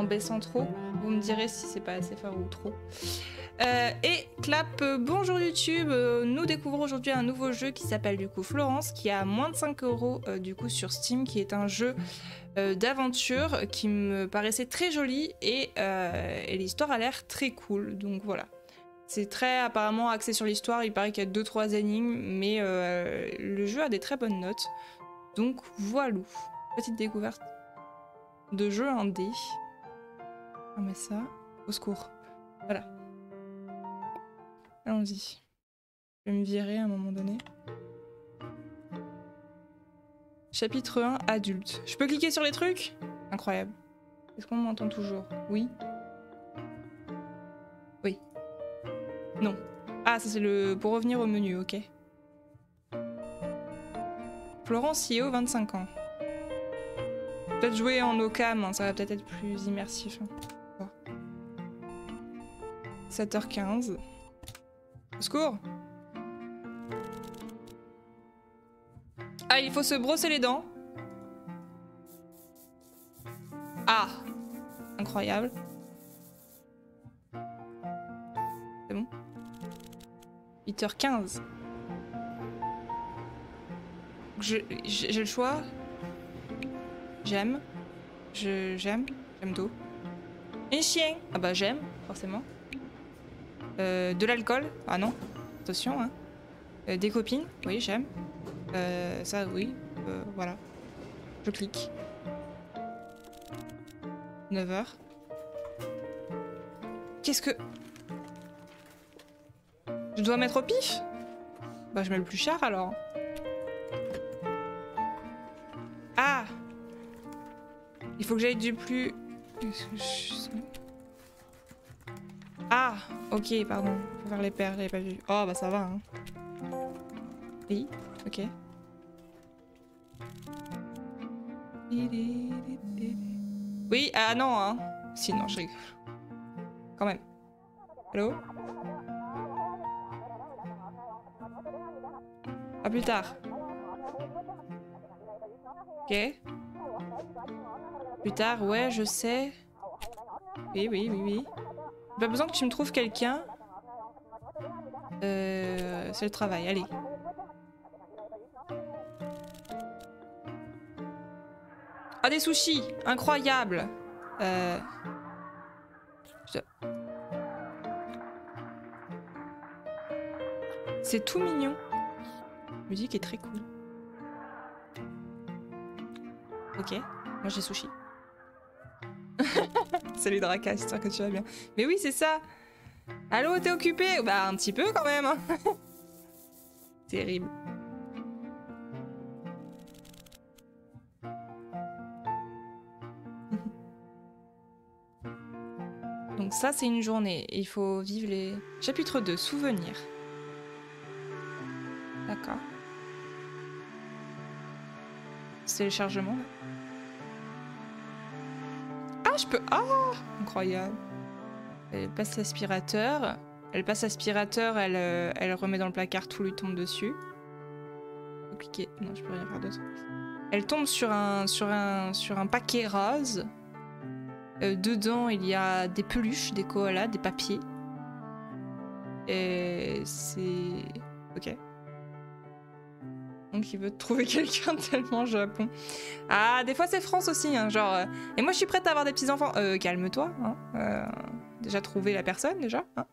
en baissant trop. Vous me direz si c'est pas assez fort ou trop. Et clap, bonjour YouTube, nous découvrons aujourd'hui un nouveau jeu qui s'appelle du coup Florence, qui a moins de 5 € du coup sur Steam, qui est un jeu d'aventure qui me paraissait très joli et l'histoire a l'air très cool, donc voilà. C'est très apparemment axé sur l'histoire, il paraît qu'il y a 2-3 énigmes, mais le jeu a des très bonnes notes, donc voilà. Petite découverte de jeu indé. On met ça, au secours, voilà. Allons-y. Je vais me virer à un moment donné. Chapitre 1, adulte. Je peux cliquer sur les trucs? Incroyable. Est-ce qu'on m'entend toujours? Oui. Oui. Non. Ah, ça c'est le... pour revenir au menu, ok. Florence Yeo, 25 ans. Peut-être jouer en no-cam, hein, ça va peut-être être plus immersif. Hein. 7h15. Au secours! Ah, il faut se brosser les dents. Ah! Incroyable. C'est bon? 8h15. J'ai le choix. J'aime. J'aime tout. Un chien. Ah bah j'aime, forcément. De l'alcool. Ah non. Attention, hein. Des copines. Oui, j'aime. Ça, oui. Voilà. Je clique. 9h. Qu'est-ce que... Je dois mettre au pif? Bah je mets le plus cher alors. Ah! Il faut que j'aille du plus... Ah! Ok, pardon. Faut faire les paires, j'avais pas vu. Oh bah ça va, hein. Oui, ok. Oui, ah non, hein. Si, non, je rigole. Quand même. Allô? À plus tard. Ok. Plus tard, ouais, je sais. Oui, oui, oui, oui. Pas besoin que tu me trouves quelqu'un. C'est le travail, allez. Ah, des sushis! Incroyable! C'est tout mignon. La musique est très cool. Ok, moi j'ai sushi. Salut Draka, j'espère que tu vas bien. Mais oui, c'est ça. Allô, t'es occupé? Bah un petit peu quand même. Hein. Terrible. Donc ça, c'est une journée. Il faut vivre les... Chapitre 2, souvenirs. D'accord. C'est le chargement, là. Ah, je peux... Ah, incroyable. Elle passe l'aspirateur. Elle passe l'aspirateur, elle remet dans le placard, tout lui tombe dessus. Faut cliquer. Non, je peux rien faire d'autre. Elle tombe sur un paquet rose. Dedans, il y a des peluches, des koalas, des papiers. Et c'est... Ok. Donc il veut trouver quelqu'un tellement Japon. Ah, des fois c'est France aussi, hein, genre... Et moi je suis prête à avoir des petits-enfants. Calme-toi, hein. Déjà trouvé la personne, déjà. Hein.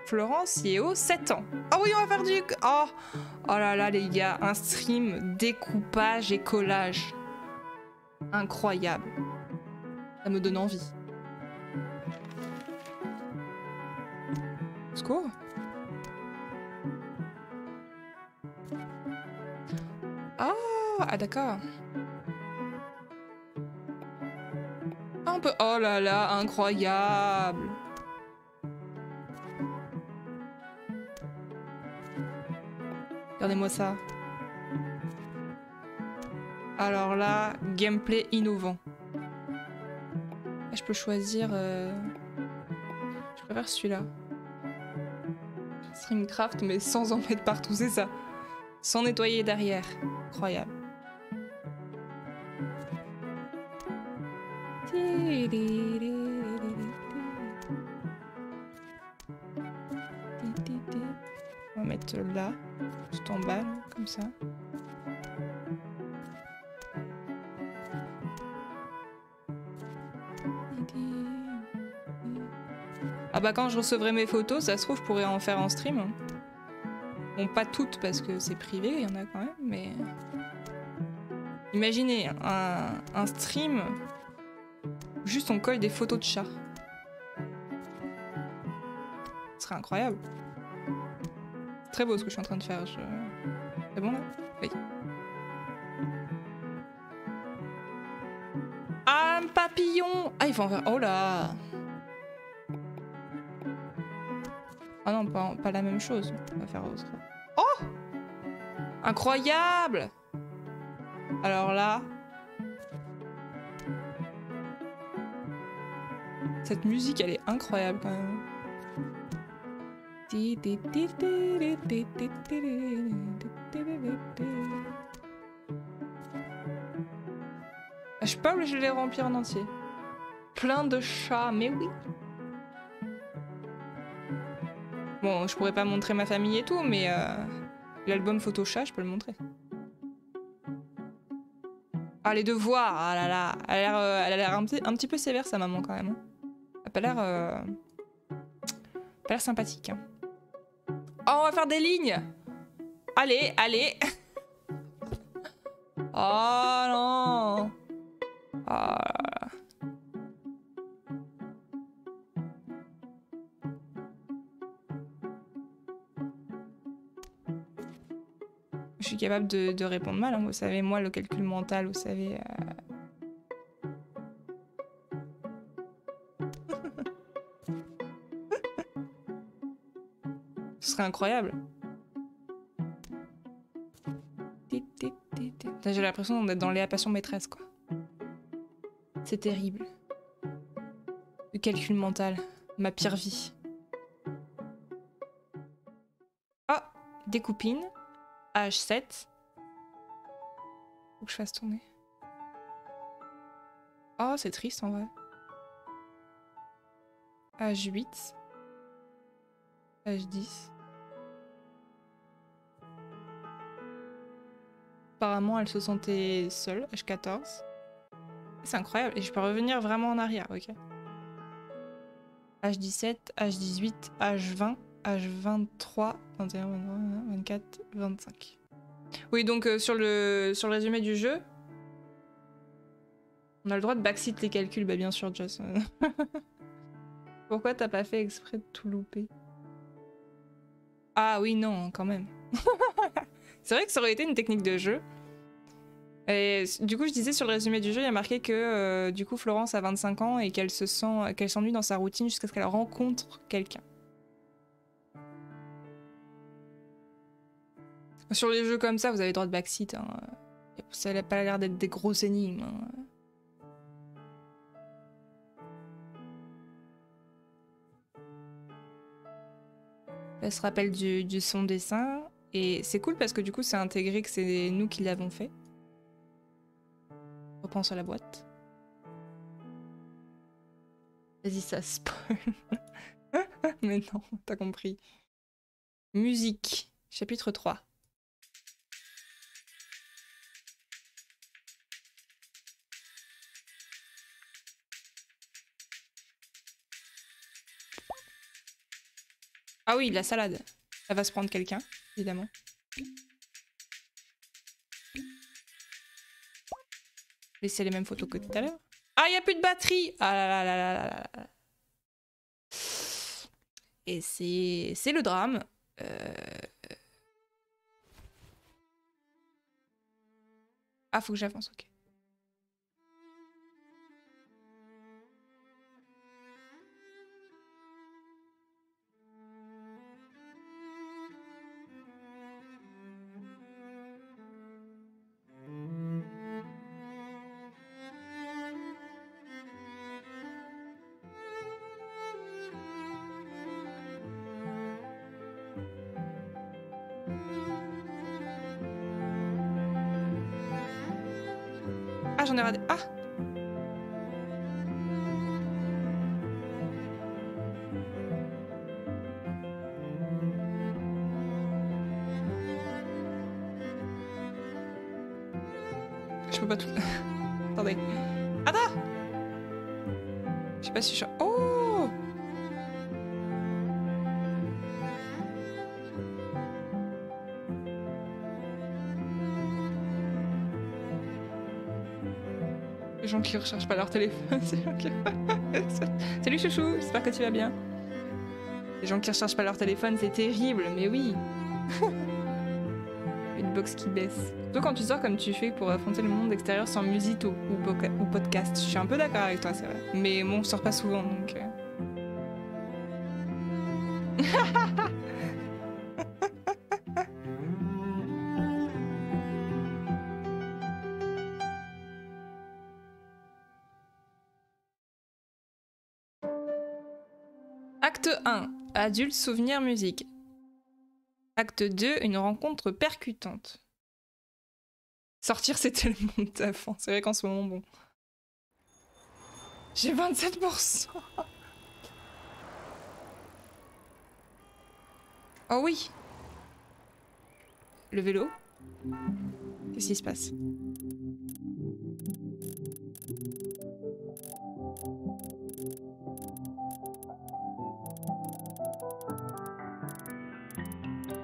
Florence Yeo, 7 ans. Oh oui, on va faire du... Oh, oh là là, les gars. Un stream découpage et collage. Incroyable. Ça me donne envie. Secours. Ah, d'accord. Un peu... Oh là là, incroyable. Regardez-moi ça. Alors là, gameplay innovant. Je peux choisir... Je préfère celui-là. Streamcraft, mais sans en mettre partout, c'est ça. Sans nettoyer derrière. Incroyable. On va mettre là, juste en bas, là, comme ça. Ah bah quand je recevrai mes photos, ça se trouve, je pourrais en faire en stream. Bon, pas toutes parce que c'est privé, il y en a quand même, mais... Imaginez un stream, juste on colle des photos de chats. Ce serait incroyable. C'est très beau ce que je suis en train de faire. C'est bon là? Oui. Ah, un papillon! Ah, il faut en faire... Oh là! Ah non, pas la même chose. On va faire autre. Oh! Incroyable! Alors là... Cette musique, elle est incroyable quand même. Je suis pas obligée de les remplir en entier. Plein de chats, mais oui. Bon, je pourrais pas montrer ma famille et tout, mais l'album photo chat, je peux le montrer. Ah, les devoirs, ah là là. Elle a l'air un petit peu sévère, sa maman, quand même. Elle a pas l'air sympathique. Hein. Oh, on va faire des lignes. Allez, allez. Oh non. Oh là là. Je suis capable de répondre mal, hein. Vous savez, moi, le calcul mental, vous savez... Ce serait incroyable. J'ai l'impression d'être dans Léa Passion maîtresse, quoi. C'est terrible. Le calcul mental. Ma pire vie. Oh, des copines. H7. Faut que je fasse tourner. Oh, c'est triste en vrai. H8. H10. Apparemment, elle se sentait seule. H14. C'est incroyable. Et je peux revenir vraiment en arrière, ok. H17, H18, H20, H23, 21, 22, 24, 25. Oui, donc sur le résumé du jeu, on a le droit de backseat les calculs. Bah bien sûr, Joss. Pourquoi t'as pas fait exprès de tout louper? Ah oui, non, quand même. C'est vrai que ça aurait été une technique de jeu. Et du coup, je disais sur le résumé du jeu, il y a marqué que du coup Florence a 25 ans et qu'elle s'ennuie dans sa routine jusqu'à ce qu'elle rencontre quelqu'un. Sur les jeux comme ça, vous avez le droit de backseat. Hein. Ça n'a pas l'air d'être des grosses énigmes. Hein. Elle se rappelle du son dessin. Et c'est cool parce que du coup, c'est intégré que c'est nous qui l'avons fait. On reprend sur la boîte. Vas-y, ça spoil. Mais non, t'as compris. Musique, chapitre 3. Ah oui, la salade. Ça va se prendre quelqu'un, évidemment. Laissez les mêmes photos que tout à l'heure. Ah, il n'y a plus de batterie. Ah là là là là là là. Et c'est le drame. Ah, faut que j'avance, ok. Ah, j'en ai raté. Ah! Attendez. Attends. Je sais pas si je suis... Oh! Les gens qui rechargent pas leur téléphone. Salut chouchou, j'espère que tu vas bien. Les gens qui rechargent pas leur téléphone, c'est terrible, mais oui. Une box qui baisse. Surtout quand tu sors comme tu fais pour affronter le monde extérieur sans musique ou podcast. Je suis un peu d'accord avec toi, c'est vrai. Mais bon, je sors pas souvent, donc... Acte 1. Adulte, souvenir, musique. Acte 2. Une rencontre percutante. Sortir, c'est tellement de taf. C'est vrai qu'en ce moment, bon... J'ai 27%. Oh oui. Le vélo. Qu'est-ce qui se passe?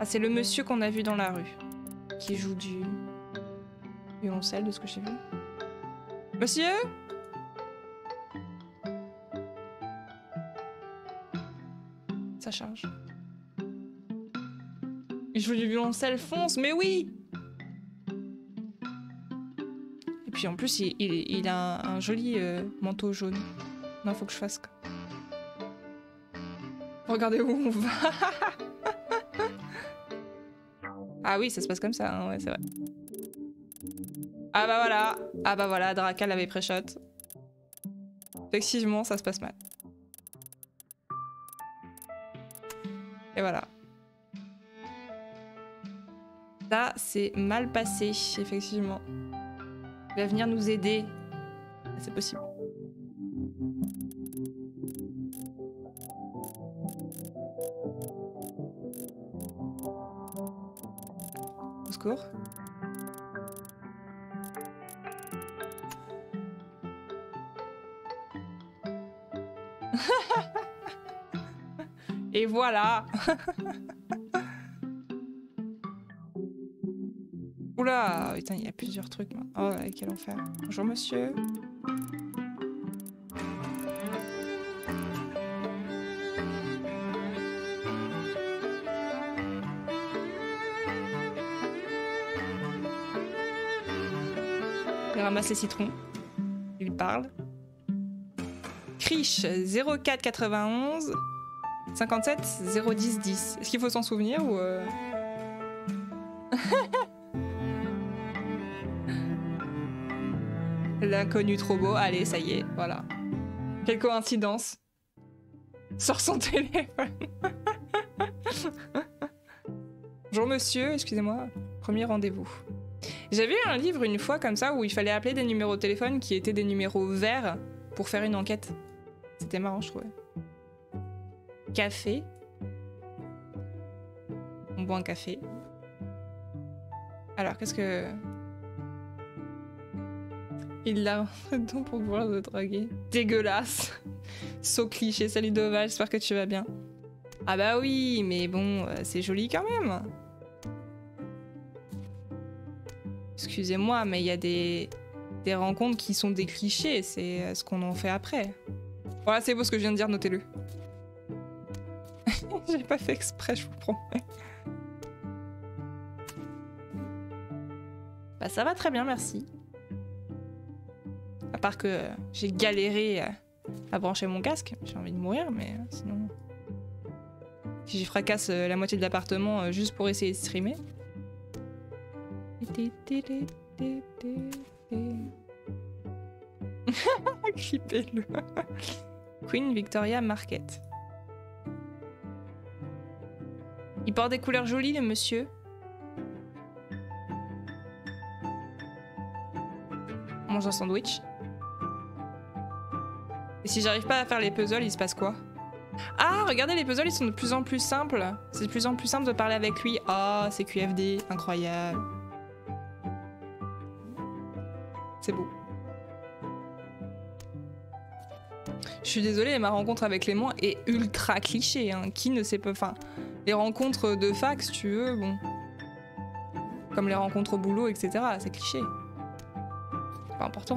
Ah, c'est le monsieur qu'on a vu dans la rue. Qui joue du violoncelle, de ce que j'ai vu. Monsieur? Ça charge. Il joue du violoncelle, fonce, mais oui! Et puis en plus, il a un joli manteau jaune. Non, faut que je fasse. Regardez où on va. Ah oui, ça se passe comme ça, hein, ouais, c'est vrai. Ah bah voilà. Ah bah voilà, Dracal avait pré-shot. Effectivement, ça se passe mal. Et voilà. Ça, c'est mal passé, effectivement. Il va venir nous aider. C'est possible. Au secours. Et voilà. Oula, putain, il y a plusieurs trucs. Oh, quel enfer. Bonjour, monsieur. Il ramasse les citrons. Il parle. Krish 04 91 57 010 10. Est-ce qu'il faut s'en souvenir ou L'inconnu trop beau. Allez, ça y est, voilà. Quelle coïncidence. Sors son téléphone. Bonjour monsieur, excusez-moi. Premier rendez-vous. J'avais lu un livre une fois comme ça où il fallait appeler des numéros de téléphone qui étaient des numéros verts pour faire une enquête. C'était marrant, je trouvais. Café. On boit un café. Alors, qu'est-ce que... Il l'a rentré dedans pour pouvoir le draguer. Dégueulasse. So cliché, salut Doval, j'espère que tu vas bien. Ah bah oui, mais bon, c'est joli quand même. Excusez-moi, mais il y a des rencontres qui sont des clichés, c'est ce qu'on en fait après. Voilà, c'est beau ce que je viens de dire, notez-le. J'ai pas fait exprès, je vous promets. Bah ça va très bien, merci. À part que j'ai galéré à brancher mon casque, j'ai envie de mourir, mais sinon... Si j'y fracasse la moitié de l'appartement juste pour essayer de streamer... Clippez-le. Queen Victoria Market. Il porte des couleurs jolies, le monsieur. On mange un sandwich. Et si j'arrive pas à faire les puzzles, il se passe quoi? Ah, regardez, les puzzles, ils sont de plus en plus simples. C'est de plus en plus simple de parler avec lui. Ah, c'est QFD, incroyable. C'est beau. Je suis désolée, ma rencontre avec Clément est ultra cliché. Hein. Qui ne sait pas... Enfin, les rencontres de fac, si tu veux, bon... Comme les rencontres au boulot, etc. C'est cliché. C'est pas important.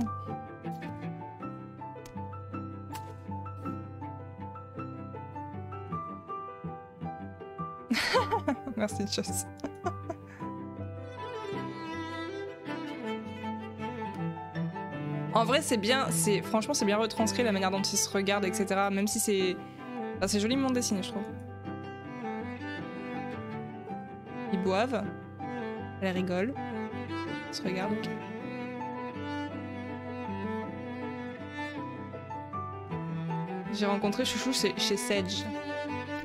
Merci, Joss. En vrai, c'est bien, franchement, c'est bien retranscrit la manière dont ils se regardent, etc. Même si c'est... Enfin, c'est joliment dessiné, je trouve. Ils boivent. Elle rigole. Ils se regardent, ok. J'ai rencontré Chouchou chez Sedge.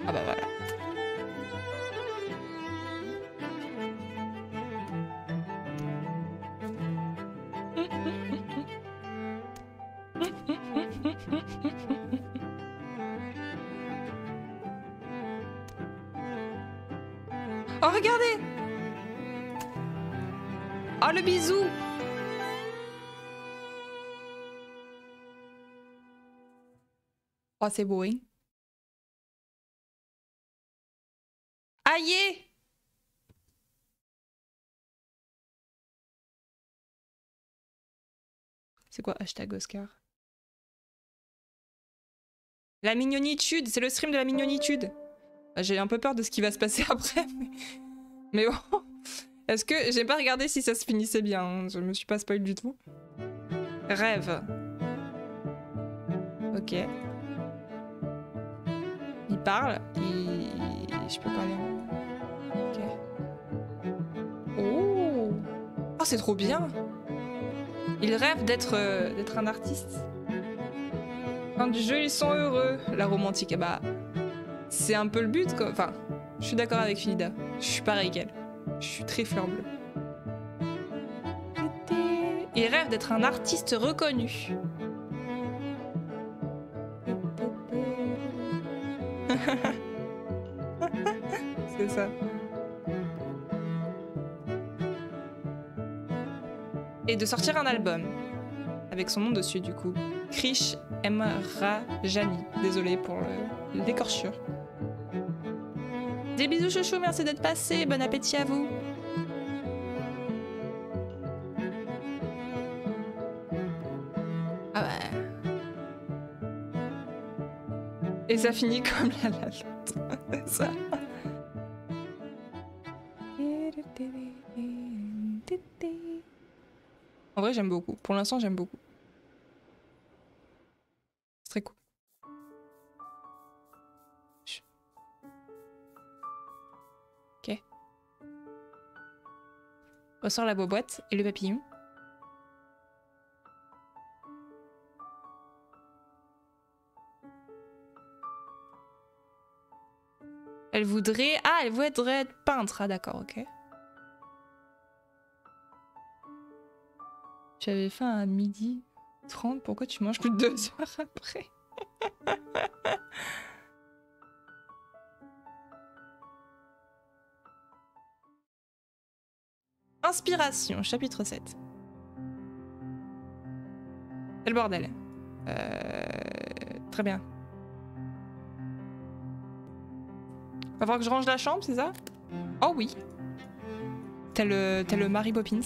Ah bah voilà. Oh, regardez! Oh, le bisou! Oh, c'est beau, hein? Aïe! C'est quoi hashtag Oscar? La mignonitude, c'est le stream de la mignonitude. J'ai un peu peur de ce qui va se passer après. Mais bon. Est-ce que... J'ai pas regardé si ça se finissait bien. Hein. Je me suis pas spoil du tout. Rêve. Ok. Il parle. Je peux pas lire. Ok. Oh. Oh, c'est trop bien. Il rêve d'être un artiste. Fin du jeu, ils sont heureux. La romantique, bah... C'est un peu le but, quoi. Enfin, je suis d'accord avec Philida. Je suis pareil qu'elle. Je suis très fleur bleue. Il rêve d'être un artiste reconnu. C'est ça. Et de sortir un album. Avec son nom dessus, du coup. Krish M. Rajani. Désolée pour l'écorchure. Des bisous chouchou, merci d'être passé. Bon appétit à vous. Ah ouais. Et ça finit comme la lettre. Ça. En vrai, j'aime beaucoup. Pour l'instant, j'aime beaucoup. C'est très cool. Ok. Ressort la boîte et le papillon. Elle voudrait... Ah, elle voudrait être peintre. Ah d'accord, ok. Tu avais faim à 12h30, pourquoi tu manges plus de 2 heures après? Inspiration, chapitre 7. C'est le bordel. Très bien. Va falloir que je range la chambre, c'est ça? Oh oui. T'as le Mary Poppins.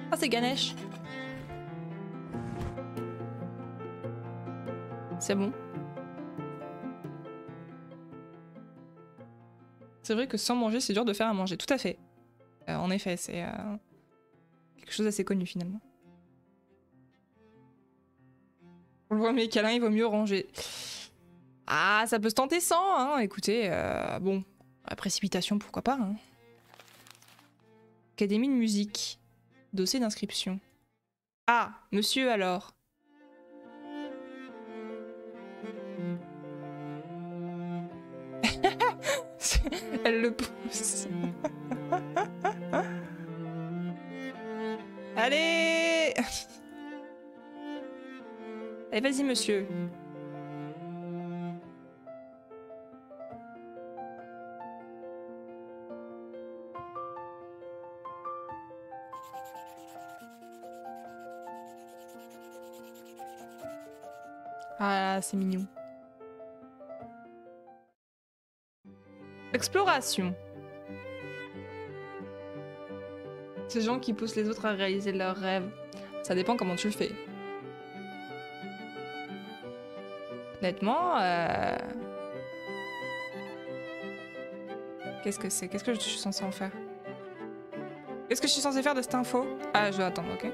Ah, c'est Ganesh. C'est bon. C'est vrai que sans manger, c'est dur de faire à manger. Tout à fait. En effet, c'est quelque chose d'assez connu finalement. Pour le premier câlin, il vaut mieux ranger. Ah, ça peut se tenter sans, hein. Écoutez, bon, la précipitation, pourquoi pas. Hein. Académie de musique. Dossier d'inscription. Ah, monsieur alors. Elle le pousse. Allez. Allez, vas-y, monsieur. Ah, c'est mignon. Exploration. Ces gens qui poussent les autres à réaliser leurs rêves. Ça dépend comment tu le fais. Honnêtement, qu'est-ce que c'est? Qu'est-ce que je suis censée en faire? Qu'est-ce que je suis censée faire de cette info? Ah, je dois attendre, ok.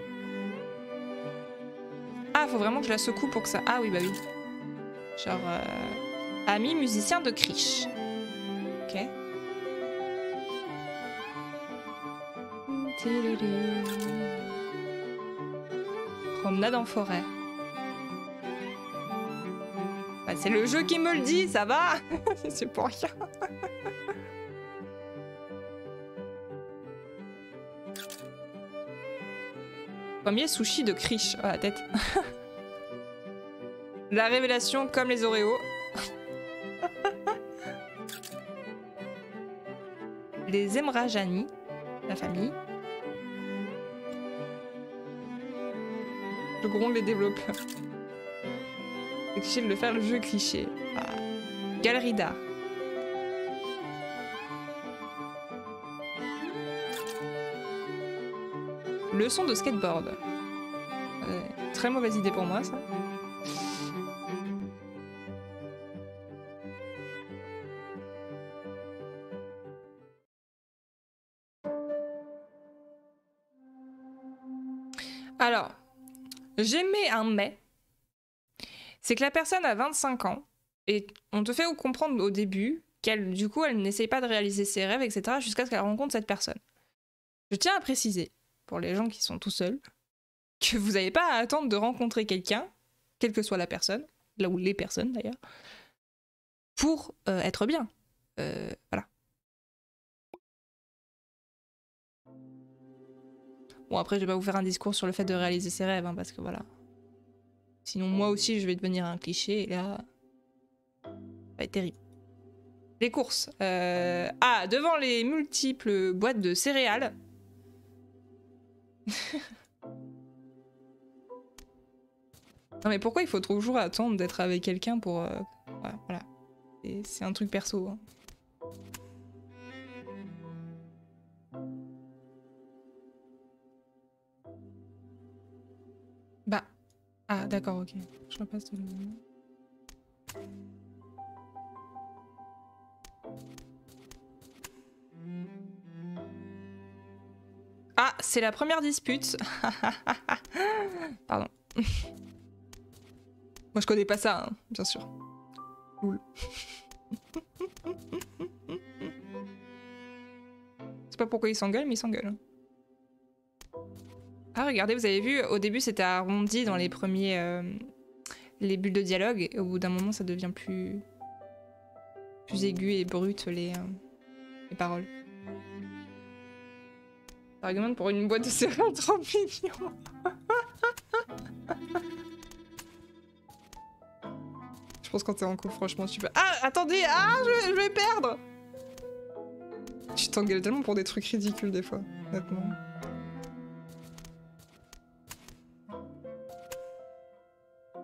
Ah, faut vraiment que je la secoue pour que ça... Ah oui, bah oui. Genre... Ami musicien de Krish. Ok. Promenade en forêt. Bah, c'est le jeu qui me le dit, ça va. C'est pour rien. Premier sushi de Krish. Oh, la tête. La révélation comme les Oreos. Les Emrajani, la famille. Je gronde les développeurs. C'est cliché de le faire le jeu cliché. Ah. Galerie d'art. Leçon de skateboard. Très mauvaise idée pour moi, ça. Alors, j'aimais un mais. C'est que la personne a 25 ans et on te fait comprendre au début qu'elle, du coup, elle n'essaye pas de réaliser ses rêves, etc. jusqu'à ce qu'elle rencontre cette personne. Je tiens à préciser, pour les gens qui sont tout seuls, que vous n'avez pas à attendre de rencontrer quelqu'un, quelle que soit la personne, là où les personnes d'ailleurs, pour être bien. Voilà. Bon, après, je vais pas vous faire un discours sur le fait de réaliser ses rêves, hein, parce que voilà. Sinon, moi aussi, je vais devenir un cliché, et là... ça va être terrible. Les courses. Ah, devant les multiples boîtes de céréales. Non mais pourquoi il faut toujours attendre d'être avec quelqu'un pour... Ouais, voilà. C'est un truc perso. Hein. Bah... Ah d'accord, ok. Je repasse de l'eau. Ah, c'est la première dispute. Pardon. Moi je connais pas ça, hein, bien sûr. Cool. C'est pas pourquoi ils s'engueulent, mais ils s'engueulent. Ah regardez, vous avez vu, au début c'était arrondi dans les premiers... les bulles de dialogue, et au bout d'un moment ça devient plus aigu et brut les paroles. Ça argumente pour une boîte de céréales trop mignon. Je pense que quand t'es en couple, franchement, tu peux... Ah, attendez! Ah, je vais perdre! Tu t'engueules tellement pour des trucs ridicules, des fois, honnêtement.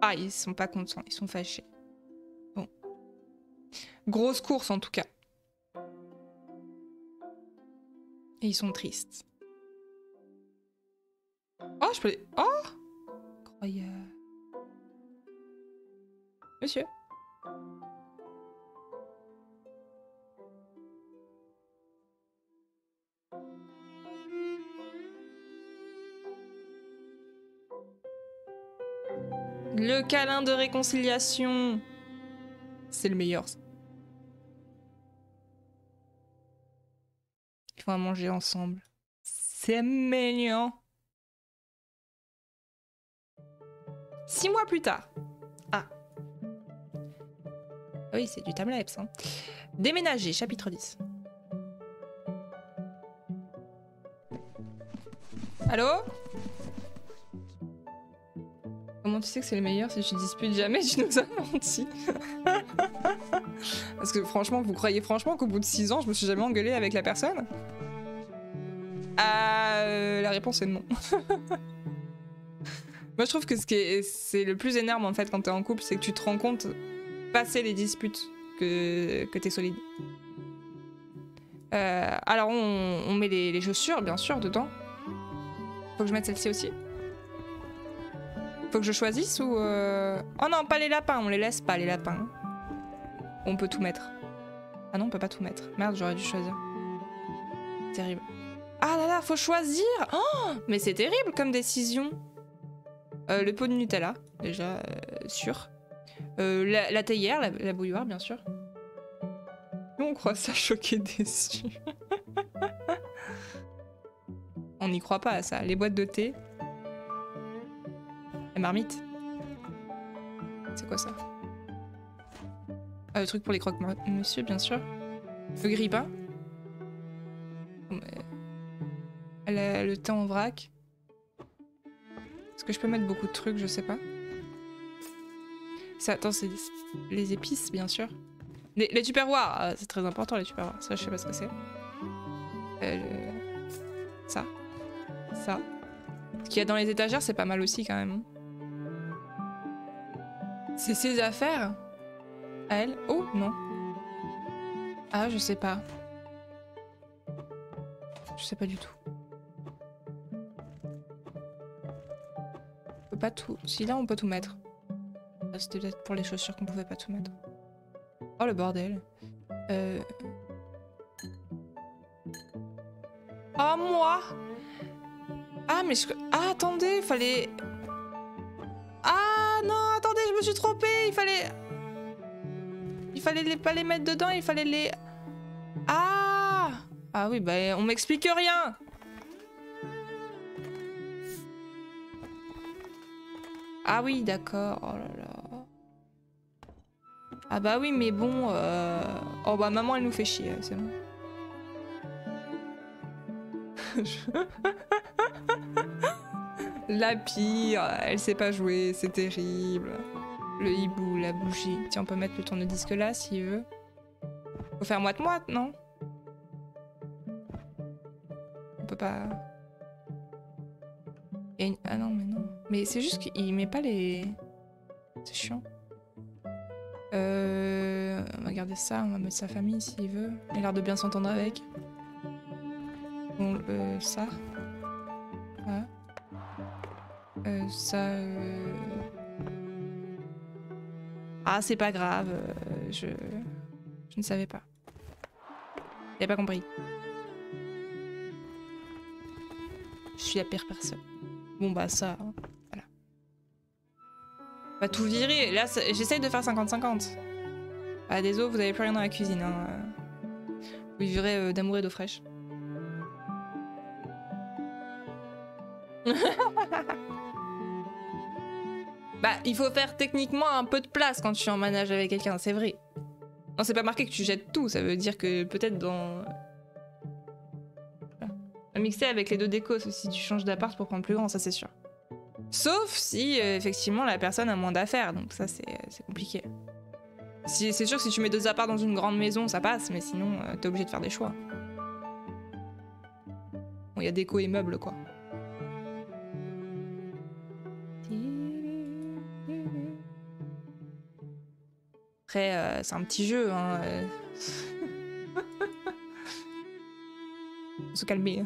Ah, ils sont pas contents, ils sont fâchés. Bon. Grosse course, en tout cas. Et ils sont tristes. Oh, je peux les... Oh! Incroyable. Monsieur. Le câlin de réconciliation. C'est le meilleur, ça. Ils vont manger ensemble. C'est mignon. 6 mois plus tard. Ah. Oui, c'est du timelapse. Hein. Déménager, chapitre 10. Allô? Comment tu sais que c'est le meilleur si tu disputes jamais? Tu nous as menti. Parce que franchement, vous croyez franchement qu'au bout de 6 ans, je me suis jamais engueulée avec la personne? La réponse est non. Moi, je trouve que c'est le plus énervant en fait quand t'es en couple, c'est que tu te rends compte, passer les disputes, que t'es solide. Alors, on met les chaussures, bien sûr, dedans. Faut que je mette celle-ci aussi. Faut que je choisisse ou... Oh non, pas les lapins, on les laisse pas, les lapins. On peut tout mettre. Ah non, on peut pas tout mettre. Merde, j'aurais dû choisir. Terrible. Ah là là, faut choisir. Oh, mais c'est terrible comme décision. Le pot de Nutella, déjà, sûr. La théière, la bouilloire, bien sûr. Nous, on croit ça choqué déçu. On n'y croit pas à ça. Les boîtes de thé. Les marmites. C'est quoi ça? Le truc pour les croque-monsieur, bien sûr. Le grille-pain. Le thé en vrac. Est-ce que je peux mettre beaucoup de trucs? Je sais pas. Ça, attends, c'est les épices, bien sûr. Les tupperwares, c'est très important, les tupperwares. Ça, je sais pas ce que c'est. Ça. Ça. Ce qu'il y a dans les étagères, c'est pas mal aussi, quand même. C'est ses affaires? À elle? Oh, non. Ah, je sais pas. Je sais pas du tout. On peut pas tout... Si, là, on peut tout mettre. C'était peut-être pour les chaussures qu'on pouvait pas tout mettre. Oh, le bordel. Oh, moi! Ah, mais je... Ah, attendez, fallait... Ah, non, attendez, je me suis trompée. Il fallait pas les mettre dedans, il fallait les... Ah! Ah oui, bah, on m'explique rien! Ah oui, d'accord. Oh là là. Ah bah oui, mais bon... Oh bah, maman, elle nous fait chier, c'est bon. La pire, elle sait pas jouer, c'est terrible. Le hibou, la bougie. Tiens, on peut mettre le tourne-disque là, s'il veut. Faut faire moite-moite, non? On peut pas... Ah non, mais non. Mais c'est juste qu'il met pas les... C'est chiant. On va garder ça, on va mettre sa famille s'il veut. Il a l'air de bien s'entendre avec. Bon, ça. Voilà. Ça... Ah, c'est pas grave. Je ne savais pas. J'avais pas compris. Je suis la pire personne. Bon bah ça, hein. Voilà. On va tout virer. Là, j'essaye de faire 50-50. Ah désolé, vous avez plus rien dans la cuisine. Hein. Vous vivrez d'amour et d'eau fraîche. Bah, il faut faire techniquement un peu de place quand tu es en ménage avec quelqu'un, c'est vrai. Non, c'est pas marqué que tu jettes tout, ça veut dire que peut-être dans... À mixer avec les deux décos si tu changes d'appart pour prendre plus grand, ça c'est sûr. Sauf si, effectivement, la personne a moins d'affaires, donc ça c'est compliqué. C'est sûr que si tu mets deux apparts dans une grande maison, ça passe, mais sinon, t'es obligé de faire des choix. Bon, il y a déco et meubles, quoi. Après, c'est un petit jeu, hein. Faut se calmer.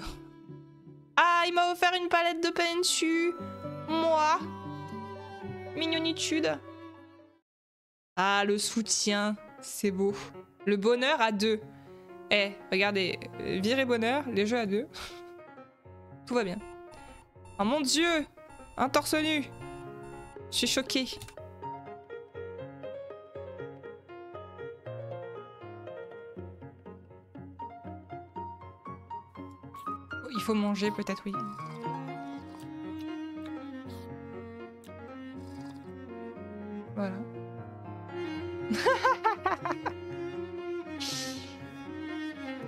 Ah, il m'a offert une palette de pensu. Moi. Mignonitude. Ah, le soutien. C'est beau. Le bonheur à deux. Eh, regardez. Virer bonheur, les jeux à deux. Tout va bien. Oh mon dieu. Un torse nu. Je suis choquée. Il faut manger, peut-être, oui. Voilà.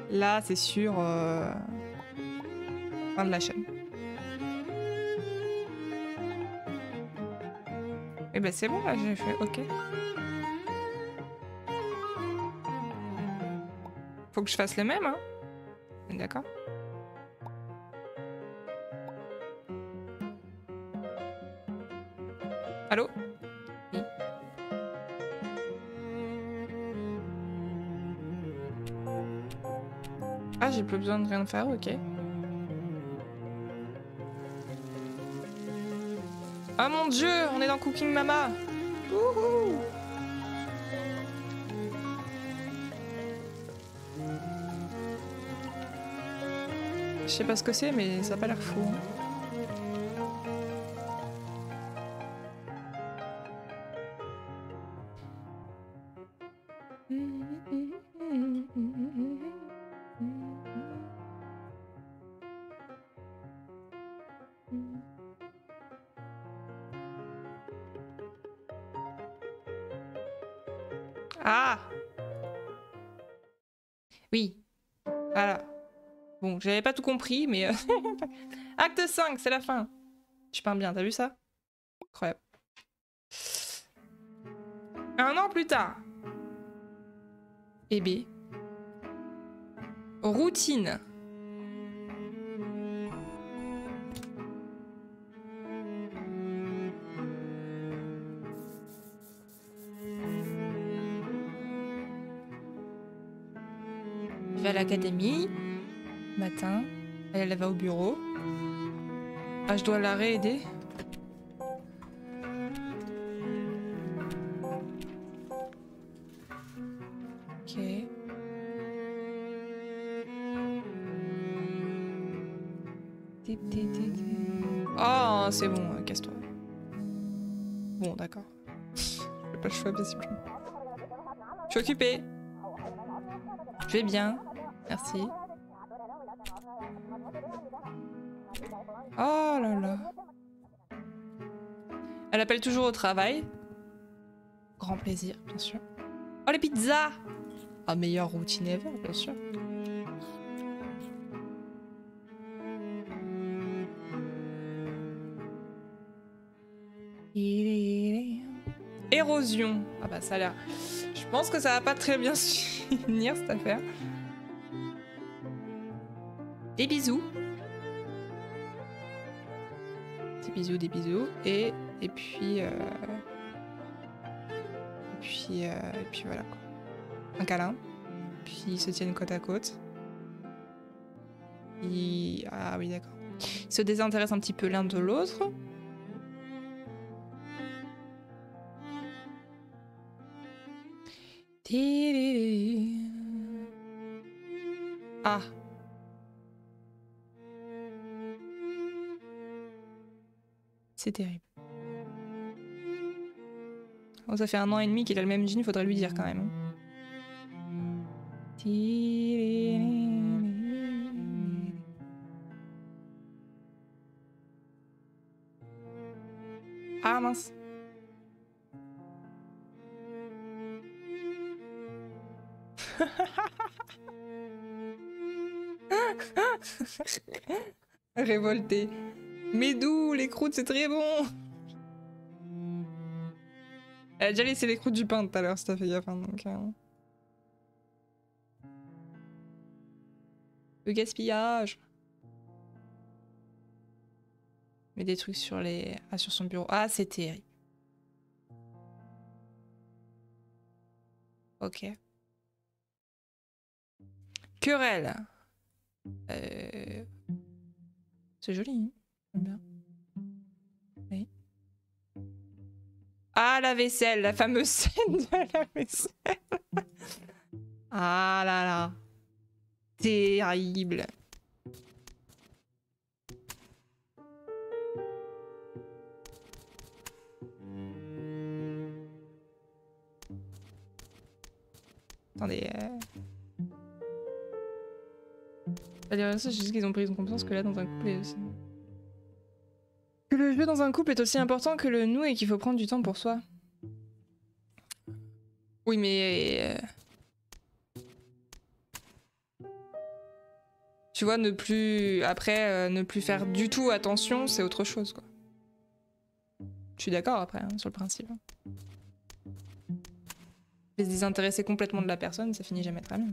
Là, c'est sûr... Fin de la chaîne. Et ben c'est bon, là, j'ai fait OK. Faut que je fasse les mêmes, hein. D'accord. Allô? Oui. Ah, j'ai plus besoin de rien faire, ok. Ah mon dieu, on est dans Cooking Mama. Wouhou. Je sais pas ce que c'est, mais ça a pas l'air fou. Hein. Ah! Oui. Voilà. Bon, j'avais pas tout compris, mais... Acte 5, c'est la fin. Je parle bien, t'as vu ça? Incroyable. Un an plus tard. Eh bien. Routine. Je vais à l'académie. Matin. Elle va au bureau. Ah, je dois la réaider. Ok. Oh, c'est bon, casse-toi. Bon, d'accord. J'ai pas le choix, visiblement. Je suis occupée. Je vais bien. Merci. Oh là là. Elle appelle toujours au travail. Grand plaisir, bien sûr. Oh, les pizzas! Ah, meilleure routine ever, bien sûr. Érosion. Ah bah ça a l'air... Je pense que ça va pas très bien se finir cette affaire. Des bisous. Des bisous, des bisous. Et puis... Et puis voilà quoi. Un câlin. Puis ils se tiennent côte à côte. Ah oui d'accord. Ils se désintéressent un petit peu l'un de l'autre. Ah. C'est terrible. Oh, ça fait 1 an et demi qu'il a le même jean, faudrait lui dire quand même. Ah mince. Révolté. Mais d'où les croûtes, c'est très bon. Elle a déjà laissé les croûtes du pain tout à l'heure, si t'as fait gaffe. Hein, donc, Le gaspillage. Mais des trucs sur les... Ah, sur son bureau. Ah, c'est terrible. Ok. Querelle. C'est joli, hein. J'aime bien. Oui. Ah, la vaisselle, la fameuse scène de la vaisselle. Ah là là. Terrible. Attendez. C'est juste qu'ils ont pris conscience que là, dans un couple, est aussi... Que le jeu dans un couple est aussi important que le nous et qu'il faut prendre du temps pour soi. Oui, mais... Tu vois, ne plus... Après, ne plus faire du tout attention, c'est autre chose, quoi. Je suis d'accord, après, hein, sur le principe. Mais se désintéresser complètement de la personne, ça finit jamais très bien.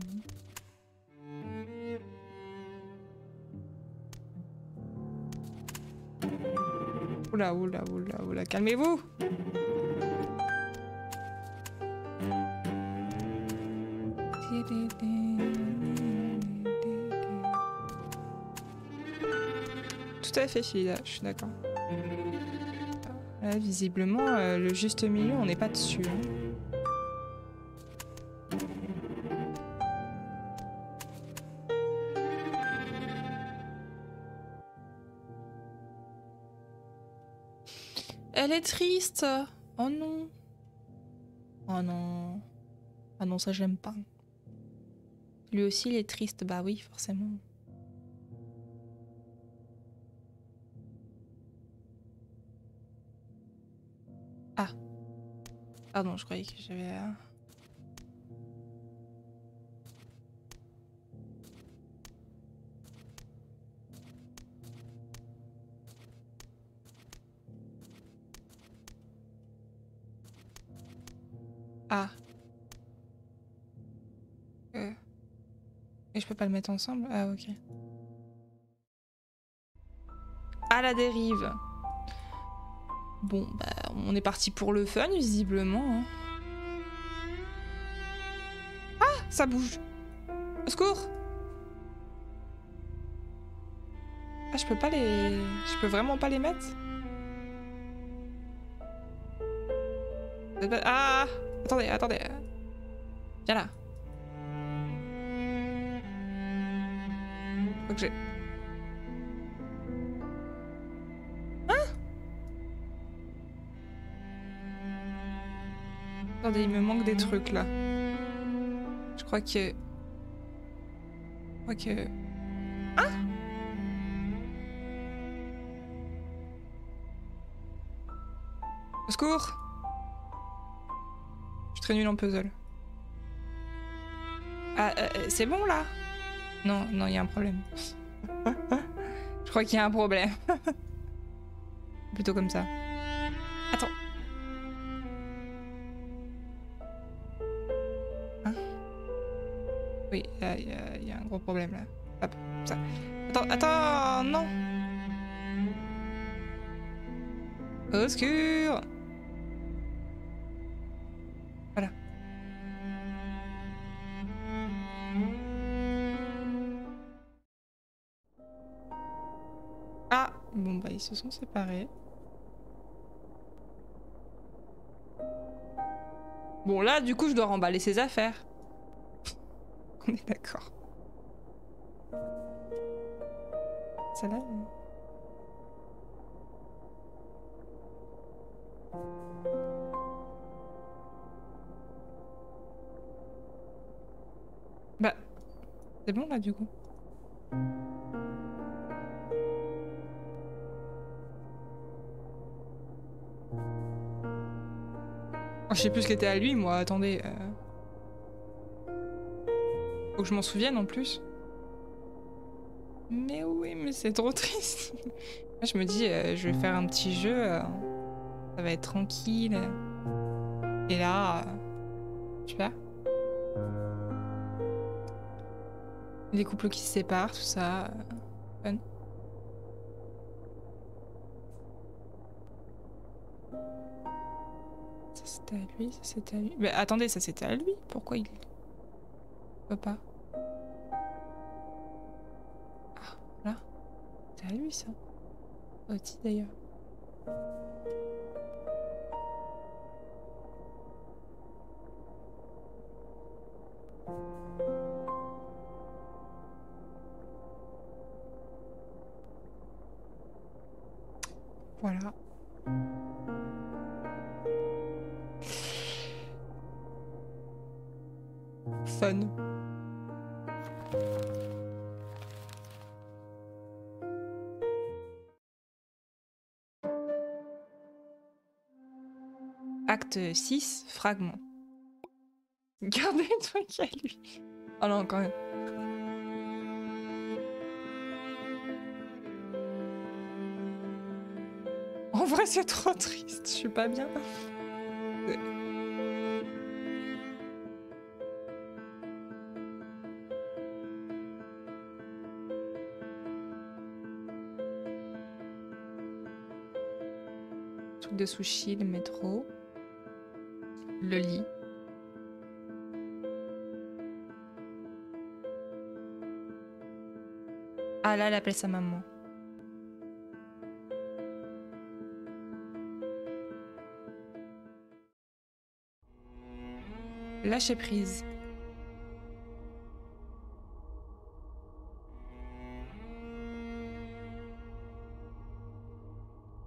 Oula, oula, oula, oula, calmez-vous! Tout à fait, Philida, je suis d'accord. Là, visiblement, le juste milieu, on n'est pas dessus. Hein. Elle est triste. Oh non. Oh non. Ah non, ça j'aime pas. Lui aussi, il est triste. Bah oui, forcément. Ah. Pardon, je croyais que j'avais... Ah. Et je peux pas le mettre ensemble? Ah, ok. À la dérive. Bon, bah, on est parti pour le fun, visiblement. Hein. Ah, ça bouge. Au secours. Ah, je peux pas les... Je peux vraiment pas les mettre? Ah! Attendez, attendez. Viens là. Faut que j'ai... Hein? Attendez, il me manque des trucs là. Je crois que... Hein? Au secours! Je suis très nulle en puzzle. Ah, c'est bon là? Non, non, il y a un problème. Je crois qu'il y a un problème. Plutôt comme ça. Attends. Hein? Oui, il y a un gros problème là. Hop, ça. Attends, attends, non. Au secours. Voilà. Ah, bon bah ils se sont séparés. Bon là du coup je dois remballer ses affaires. On est d'accord. Celle-là... Bah, c'est bon là du coup. Oh, je sais plus ce qui était à lui moi, attendez. Faut que je m'en souvienne en plus. Mais oui, mais c'est trop triste. Moi je me dis, je vais faire un petit jeu, ça va être tranquille. Et là, tu vois, les couples qui se séparent, tout ça, fun. Ça c'était à lui, ça c'était à lui. Mais attendez, ça c'était à lui. Pourquoi il peut pas? Ah, là, c'est à lui ça. Aussi d'ailleurs. Voilà. Fun. Acte 6, fragment. Gardez le truc à lui. Oh non, quand même. En vrai, c'est trop triste. Je suis pas bien. Truc de sushi, le métro. Le lit. Ah là, elle appelle sa maman. Lâcher prise.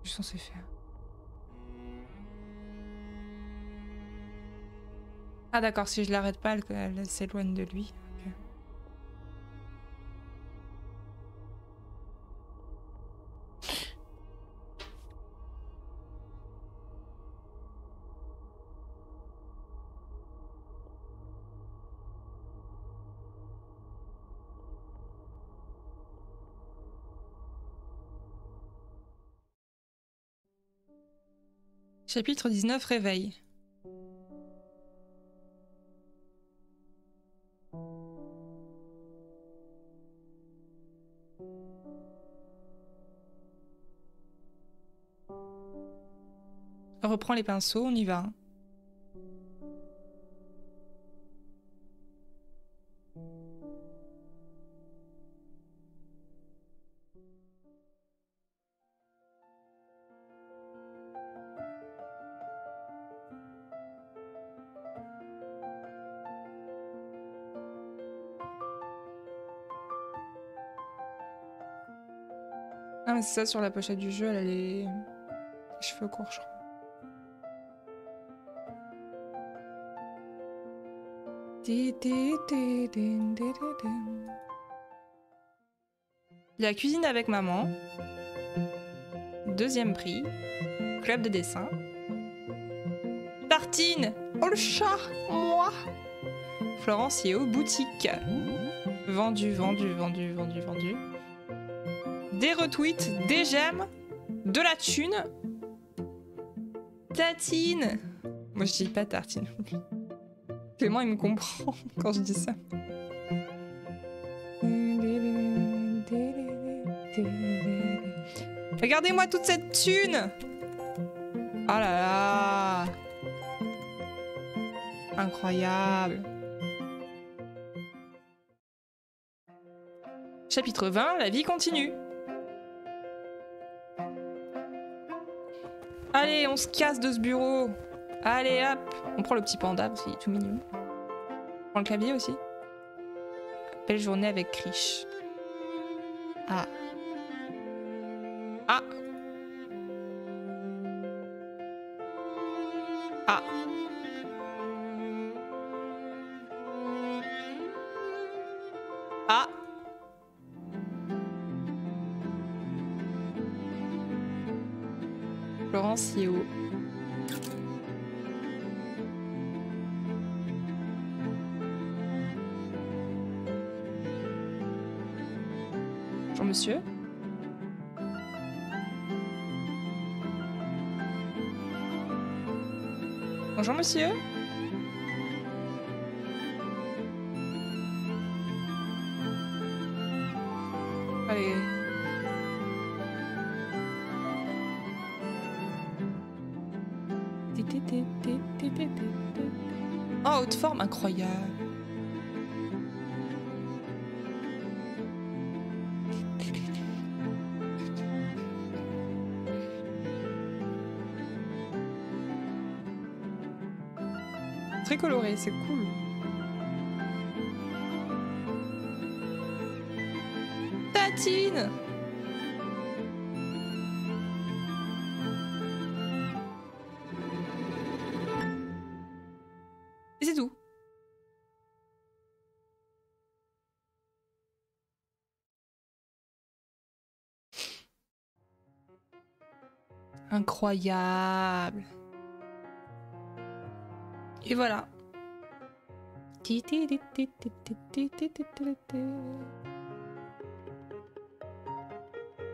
Je suis censée faire. Ah d'accord, si je l'arrête pas, elle s'éloigne de lui. Okay. Chapitre 19, réveil. Reprends les pinceaux, on y va. Ah mais c'est ça, sur la pochette du jeu, elle a les cheveux courts, je crois. La cuisine avec maman. Deuxième prix. Club de dessin. Tartine. Oh le chat. Moi. Florence Yeo, boutique. Vendu, vendu, vendu, vendu, vendu. Des retweets, des j'aime, de la thune. Tatine. Moi je dis pas tartine. Clément il me comprend quand je dis ça. Regardez-moi toute cette thune. Oh là là. Incroyable. Chapitre 20, la vie continue. Allez, on se casse de ce bureau. Allez, hop. On prend le petit panda parce qu'il est tout mignon. On prend le clavier aussi. Belle journée avec Krish. Ah. Ah. Ah. Ah. Florence Yeo. Bonjour monsieur. Bonjour monsieur. Allez. Oh, haute forme, incroyable. Très coloré, c'est cool. Tatine. Et c'est tout. Incroyable. Et voilà.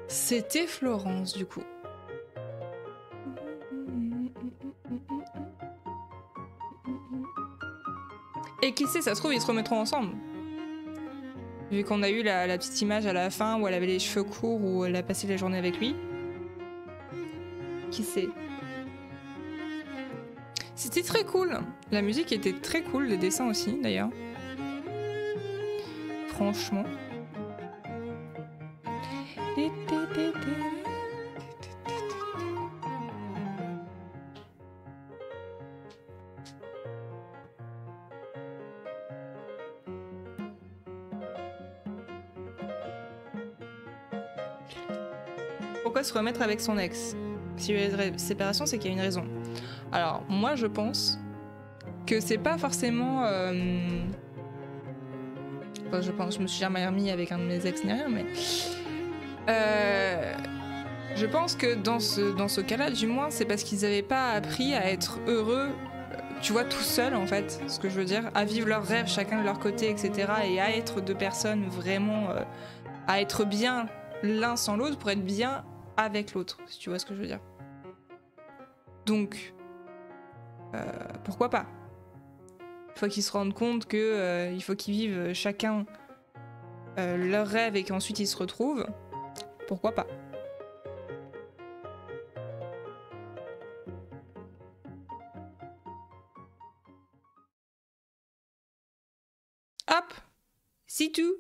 C'était Florence du coup. Et qui sait, ça se trouve, ils se remettront ensemble. Vu qu'on a eu la petite image à la fin où elle avait les cheveux courts, où elle a passé la journée avec lui. Qui sait? C'était très cool. La musique était très cool, les dessins aussi d'ailleurs. Franchement. Pourquoi se remettre avec son ex? Si il y a une séparation, c'est qu'il y a une raison. Alors, moi, je pense que c'est pas forcément... Enfin, je me suis jamais remis avec un de mes ex ni rien, mais... Je pense que dans ce cas-là, du moins, c'est parce qu'ils n'avaient pas appris à être heureux, tu vois, tout seuls, en fait, ce que je veux dire, à vivre leurs rêves chacun de leur côté, etc., et à être deux personnes vraiment... à être bien l'un sans l'autre pour être bien avec l'autre, si tu vois ce que je veux dire. Donc, pourquoi pas? Il faut qu'ils se rendent compte que il faut qu'ils vivent chacun leur rêve et qu'ensuite ils se retrouvent. Pourquoi pas? Hop, c'est tout.